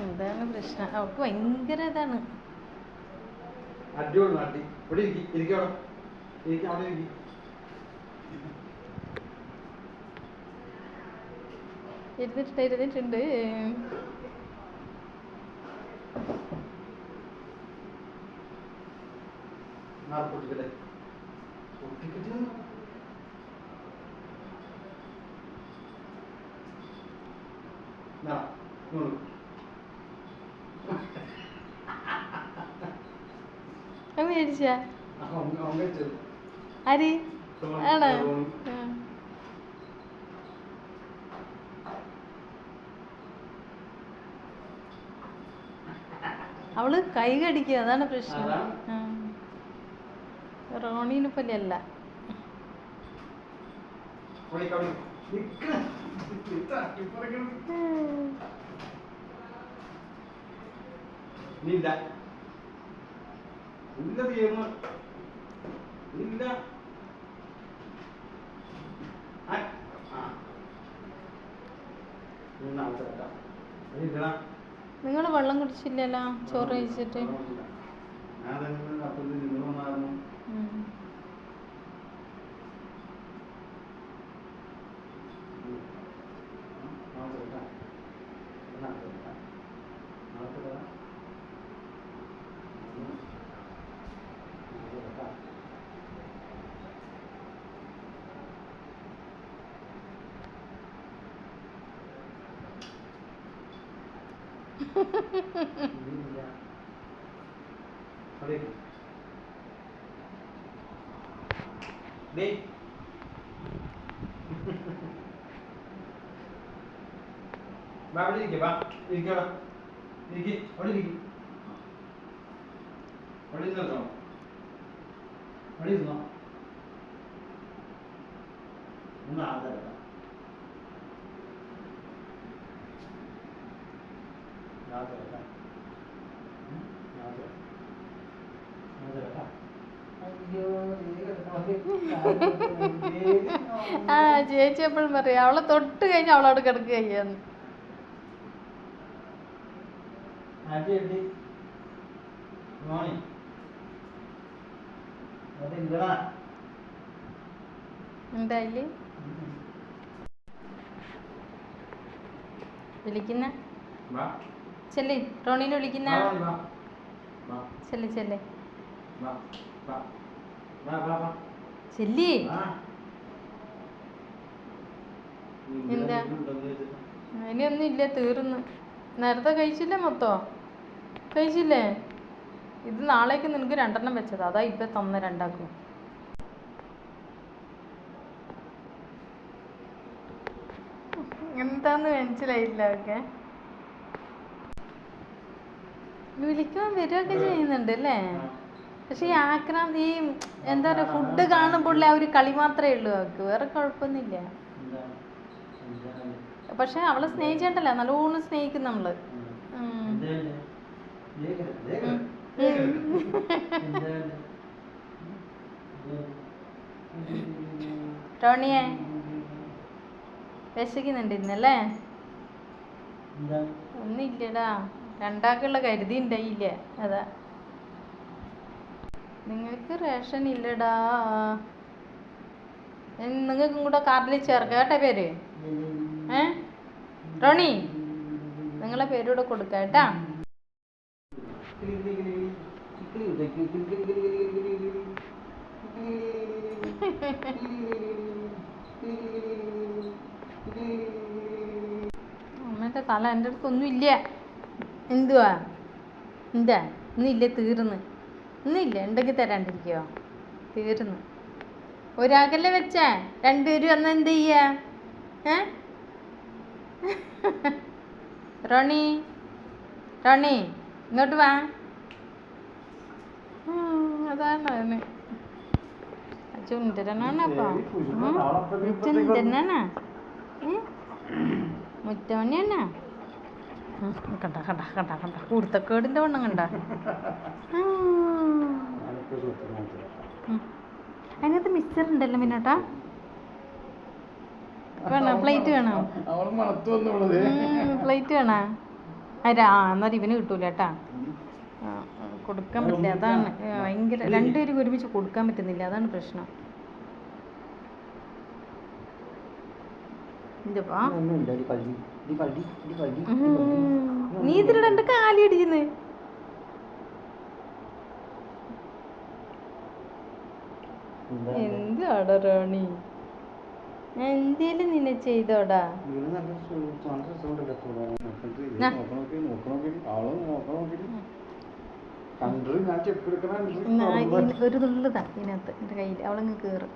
എന്താണ് പ്രശ്നം? അവൾക്ക് ഭയങ്കര ഇതാണ്. ഇരുന്നിട്ടുണ്ട്. മേടിച്ച ആര് ആണോ? അവള് കൈ കടിക്കുക, അതാണ് പ്രശ്നം. റോണീനെ പോലെയല്ല. നിങ്ങൾ വെള്ളം കുടിച്ചില്ലല്ലോ ചോറ് കഴിച്ചിട്ട്? ആ ചേച്ചി എപ്പോഴും പറയാം അവളെ തൊട്ട് കഴിഞ്ഞ അവളോട് കിടക്കുകയ്യാന്ന്. എന്തായാല് വിളിക്കുന്ന ചെല്ലി, റോണീനെ വിളിക്കുന്ന ചെല്ലി ചെല്ലി ചെല്ലി. എന്താ അതിനൊന്നും ഇല്ല, തീർന്ന്. നേരത്തെ കഴിച്ചില്ലേ? മൊത്തം കഴിച്ചില്ലേ? ഇത് നാളേക്ക് നിനക്ക് 2 വെച്ചത്, അതാ ഇപ്പം തന്ന 2 എന്താന്ന് മനസ്സിലായില്ല. ഒക്കെ വിളിക്കാൻ വരികയൊക്കെ ചെയ്യുന്നുണ്ട് അല്ലേ? പക്ഷെ ഈ ആക്രാന്ത് ഈ എന്താ പറയുക, ഫുഡ് കാണുമ്പോൾ ആ ഒരു കളി മാത്രമേ ഉള്ളൂ അവർക്ക്, വേറെ കുഴപ്പമൊന്നുമില്ല. പക്ഷെ അവളെ സ്നേഹിച്ചിട്ടല്ല, നല്ലോണം സ്നേഹിക്കും നമ്മള്. ടോണിയെ വിശക്കുന്നുണ്ട് ഇന്നല്ലേ? ഒന്നുമില്ലടാ, 2 കരുതി ഉണ്ടായില്ല, അതാ. നിങ്ങൾക്ക് റേഷൻ ഇല്ലടാ. നിങ്ങൾക്കും കൂടെ കാർഡിൽ ചേർക്കാം കേട്ടോ പേര്. റോണി, നിങ്ങളെ പേരൂടെ കൊടുക്കാം കേട്ടാ. അമ്മേൻ്റെ തല എൻ്റെ അടുത്തൊന്നും ഇല്ല. എന്തുവാ എന്താ? ഇന്നില്ല, തീർന്ന്. ഇന്നില്ല, ഉണ്ടെങ്കിൽ തരാണ്ടിരിക്കോ? തീർന്ന്. ഒരാകല്ലേ വെച്ചേ, 2 പേരും വന്നാൽ എന്ത് ചെയ്യാ? റോണി, റോണി ഇങ്ങോട്ട് വാ. അതാണ് അവന് ചുണ്ടനാണപ്പോ, ചുണ്ടനാണ് മുറ്റവനെയാണ്. കണ്ട കണ്ട കണ്ട കണ്ട കുടുത്തക്കേടിൻ്റെ വണ്ണം കണ്ട. അതിനകത്ത് മിക്സർ ഉണ്ടല്ലോ മിന്നോട്ടാ. വേണോ പ്ലേറ്റ് വേണോ? പ്ലേറ്റ് വേണോ? എന്നാൽ ഇവന് കിട്ടൂല കേട്ടാ. കൊടുക്കാൻ പറ്റില്ല, അതാണ് ഭയങ്കര. രണ്ടുപേരും ഒരുമിച്ച് കൊടുക്കാൻ പറ്റുന്നില്ല, അതാണ് പ്രശ്നം. നീ ഇതിലൂടെ എന്റെ കാലി അടിക്കുന്നു. എന്താടാ റാണി, എന്തേലും നിന്നെ ചെയ്തോടാ? ഒരു തുള്ളിതാ ഇതിനകത്ത് എൻ്റെ കയ്യിൽ, അവളങ്ങ് കയറും.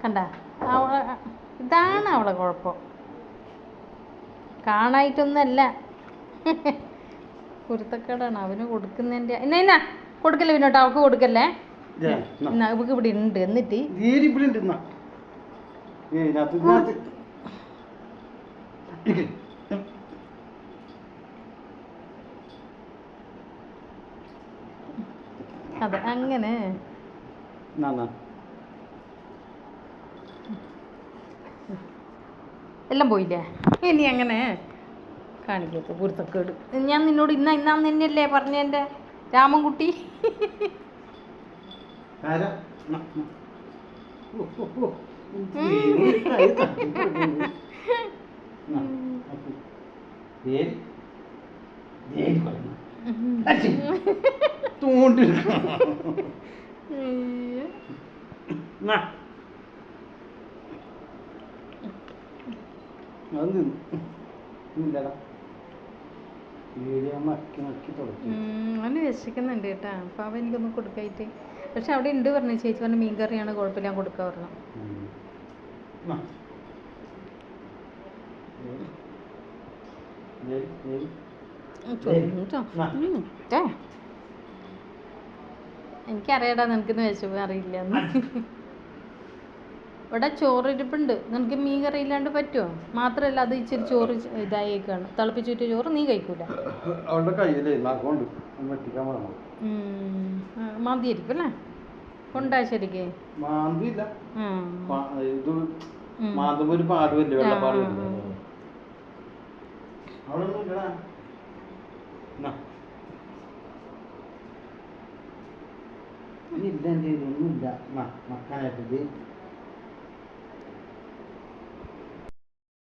കണ്ട, ഇതാണ് അവളെ കുഴപ്പം. കാണായിട്ടൊന്നല്ല, കുരുത്തക്കേടാണ് അവന് കൊടുക്കുന്നതിൻ്റെ. എന്നാ കൊടുക്കല്ലേ പിന്നോട്ട്, അവൾക്ക് കൊടുക്കല്ലേ. ഇവക്ക് ഇവിടെ ഉണ്ട്. എന്നിട്ട് അതെ അങ്ങനെ എല്ലാം പോയില്ലേ. ഇനി അങ്ങനെ കാണിക്കത്ത് കുരുത്തക്കേട്. ഞാൻ നിന്നോട് ഇന്നാന്ന് തന്നെയല്ലേ പറഞ്ഞ എൻ്റെ രാമൻകുട്ടി. അവന് വിശക്കുന്നുണ്ട് കേട്ടാ. അപ്പം അവൻ എനിക്കൊന്നും കൊടുക്കായിട്ട്. പക്ഷെ അവിടെ ഉണ്ട് പറഞ്ഞു, ചേച്ചി പറഞ്ഞ മീൻ കറിയാണ്, കുഴപ്പമില്ല, ഞാൻ കൊടുക്കാൻ പറഞ്ഞു. എനിക്കറിയാടാ നിനക്കിന്ന് വിശപ്പ് അറിയില്ല. ഇവിടെ ചോറ് ഇരിപ്പുണ്ട്, നിനക്ക് മീൻ കറി ഇല്ലാണ്ട് പറ്റുമോ? മാത്രമല്ല അത് ഇച്ചിരി ചോറ് ഇതായേക്കാണ്, തിളപ്പിച്ചിട്ട് ചോറ് നീ കഴിക്കൂല. മതിയായിരിക്കും അല്ലേ? കൊണ്ടാ ശരിക്ക് ഒന്നുമില്ല മക്കാനായിട്ട്